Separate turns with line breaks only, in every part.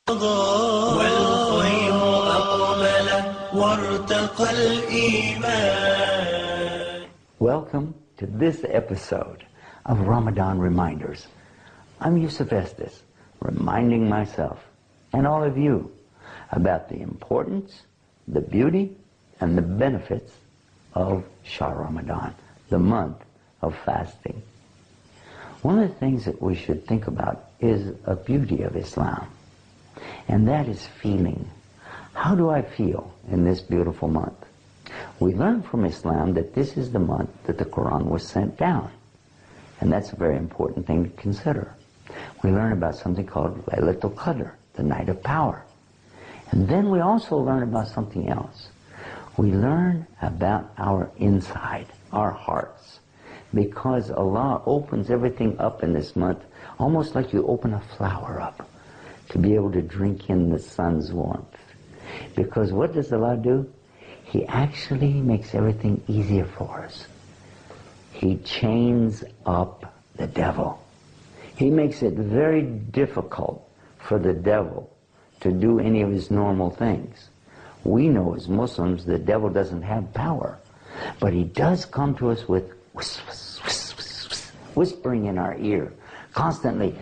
والخير أقبل وارتقى الإيمان. Welcome to this episode of Ramadan Reminders. I'm Yusuf Estes, reminding myself and all of you about the importance, the beauty, and the benefits of Shahr Ramadan, the month of fasting. One of the things that we should think about is a beauty of Islam, and that is feeling. How do I feel in this beautiful month? We learn from Islam that this is the month that the Quran was sent down, and that's a very important thing to consider. We learn about something called Laylatul Qadr, the night of power. And then we also learn about something else. We learn about our inside, our hearts, because Allah opens everything up in this month, almost like you open a flower up to be able to drink in the sun's warmth. Because what does Allah do? He actually makes everything easier for us. He chains up the devil. He makes it very difficult for the devil to do any of his normal things. We know as Muslims the devil doesn't have power, but he does come to us with whispering in our ear, constantly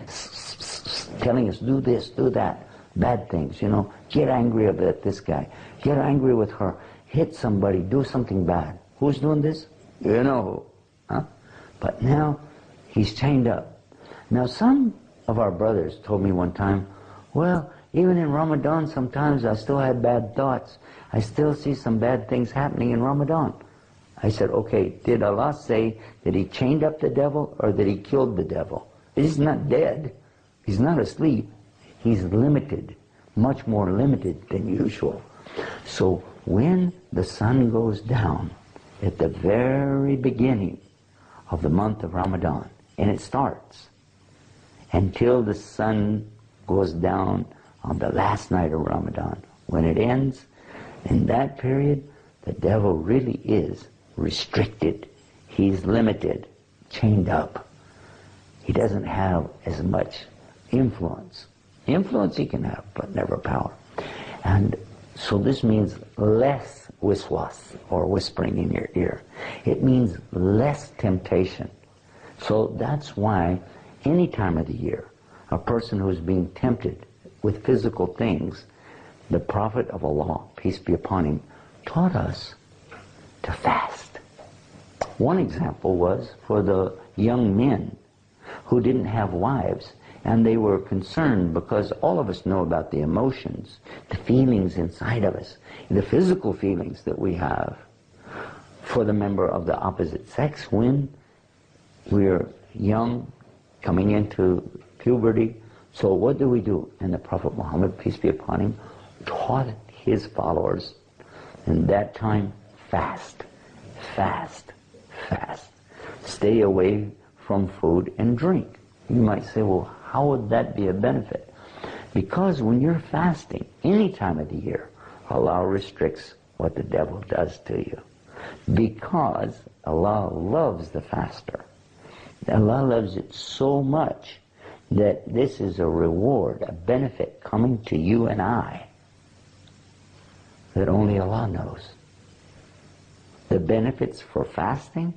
telling us, do this, do that, bad things, get angry at this guy, get angry with her, hit somebody, do something bad. Who's doing this? You know who, huh? But now he's chained up. Now some of our brothers told me one time, well, even in Ramadan sometimes I still had bad thoughts. I still see some bad things happening in Ramadan. I said, okay, did Allah say that He chained up the devil or that He killed the devil? He's not dead. He's not asleep. He's limited, much more limited than usual. So when the sun goes down at the very beginning of the month of Ramadan, and it starts until the sun goes down on the last night of Ramadan, when it ends, in that period, the devil really is restricted. He's limited, chained up. He doesn't have as much influence. Influence he can have, but never power. And so this means less wiswas, or whispering in your ear. It means less temptation. So that's why any time of the year, a person who is being tempted with physical things, the Prophet of Allah, peace be upon him, taught us to fast. One example was for the young men who didn't have wives, and they were concerned because all of us know about the emotions, the feelings inside of us, the physical feelings that we have for the member of the opposite sex when we're young, coming into puberty. So what do we do? And the Prophet Muhammad, peace be upon him, taught his followers in that time, fast, fast, fast. Stay away from food and drink. You might say, well, how would that be a benefit? Because when you're fasting, any time of the year, Allah restricts what the devil does to you. Because Allah loves the faster. Allah loves it so much that this is a reward, a benefit coming to you and I that only Allah knows. The benefits for fasting,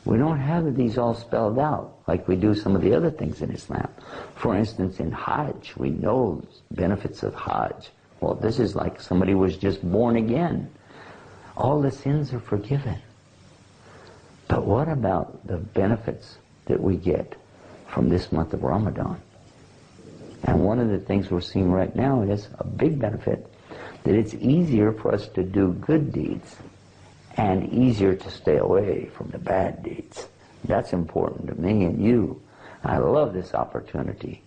we don't have these all spelled out like we do some of the other things in Islam. For instance, in Hajj, we know benefits of Hajj. Well, this is like somebody was just born again. All the sins are forgiven. But what about the benefits that we get from this month of Ramadan? And one of the things we're seeing right now is a big benefit, that it's easier for us to do good deeds and easier to stay away from the bad deeds. That's important to me and you. I love this opportunity.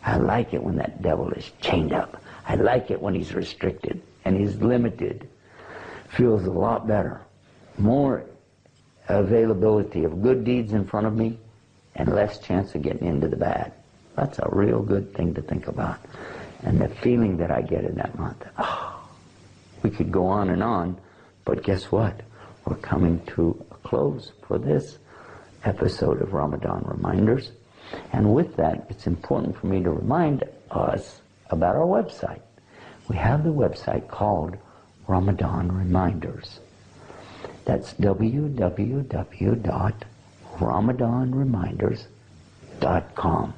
I like it when that devil is chained up. I like it when he's restricted and he's limited. Feels a lot better. More availability of good deeds in front of me and less chance of getting into the bad. That's a real good thing to think about. And the feeling that I get in that month, we could go on, but guess what? We're coming to a close for this episode of Ramadan Reminders. And with that, it's important for me to remind us about our website. We have the website called Ramadan Reminders. That's www.ramadanreminders.com,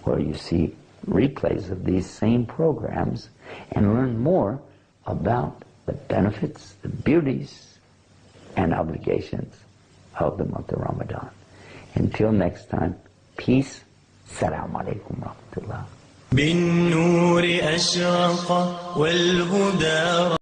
where you see replays of these same programs and learn more about the benefits, the beauties, and obligations of the month of Ramadan. Until next time, peace. Assalamu alaikum wa rahmatullah.
بالنور أشرق والهدى